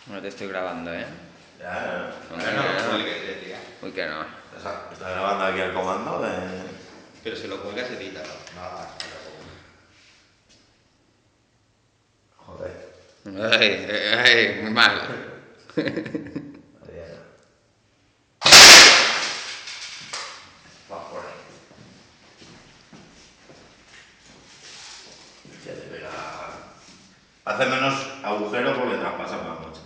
No te estoy grabando, ¿eh? Ya, Bueno, No, cuelgues, tía. uy, que no. está grabando aquí el comando de... Pero si lo cuelgas, edítalo. No hagas Joder. Ay, muy mal. Va por ahí. Ya te pega... Hace menos agujero porque traspasa más, macho.